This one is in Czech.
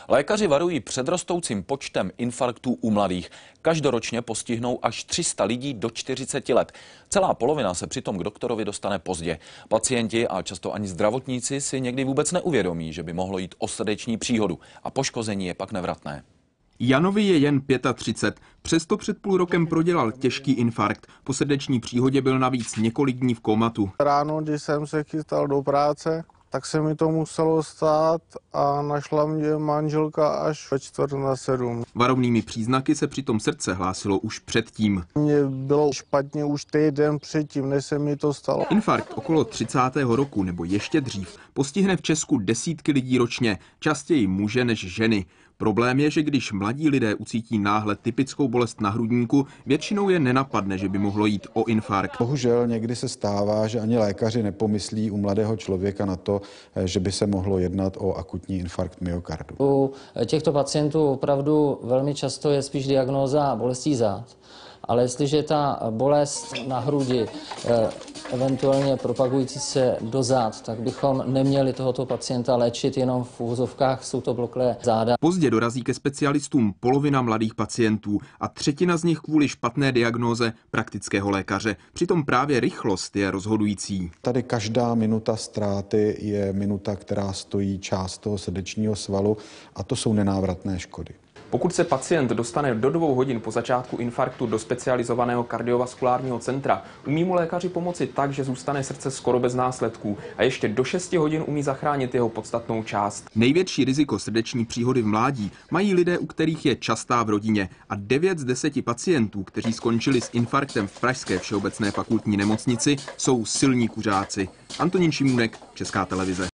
Lékaři varují před rostoucím počtem infarktů u mladých. Každoročně postihnou až 300 lidí do 40 let. Celá polovina se přitom k doktorovi dostane pozdě. Pacienti a často ani zdravotníci si někdy vůbec neuvědomí, že by mohlo jít o srdeční příhodu a poškození je pak nevratné. Janovi je jen 35, přesto před půl rokem prodělal těžký infarkt. Po srdeční příhodě byl navíc několik dní v komatu. Ráno, když jsem se chystal do práce, tak se mi to muselo stát a našla mě manželka až ve 6:45. Varovnými příznaky se přitom srdce hlásilo už předtím. Mně bylo špatně už týden předtím, než se mi to stalo. Infarkt okolo 30. roku nebo ještě dřív postihne v Česku desítky lidí ročně, častěji muže než ženy. Problém je, že když mladí lidé ucítí náhle typickou bolest na hrudníku, většinou je nenapadne, že by mohlo jít o infarkt. Bohužel někdy se stává, že ani lékaři nepomyslí u mladého člověka na to, že by se mohlo jednat o akutní infarkt myokardu. U těchto pacientů opravdu velmi často je spíš diagnóza bolestí zád. Ale jestliže ta bolest na hrudi, eventuálně propagující se do zád, tak bychom neměli tohoto pacienta léčit jenom v uvozovkách, jsou to bloklé záda. Pozdě dorazí ke specialistům polovina mladých pacientů a třetina z nich kvůli špatné diagnóze praktického lékaře. Přitom právě rychlost je rozhodující. Tady každá minuta ztráty je minuta, která stojí část toho srdečního svalu a to jsou nenávratné škody. Pokud se pacient dostane do 2 hodin po začátku infarktu do specializovaného kardiovaskulárního centra, umí mu lékaři pomoci tak, že zůstane srdce skoro bez následků a ještě do 6 hodin umí zachránit jeho podstatnou část. Největší riziko srdeční příhody v mládí mají lidé, u kterých je častá v rodině, a 9 z 10 pacientů, kteří skončili s infarktem v pražské všeobecné fakultní nemocnici, jsou silní kuřáci. Antonín Šimůnek, Česká televize.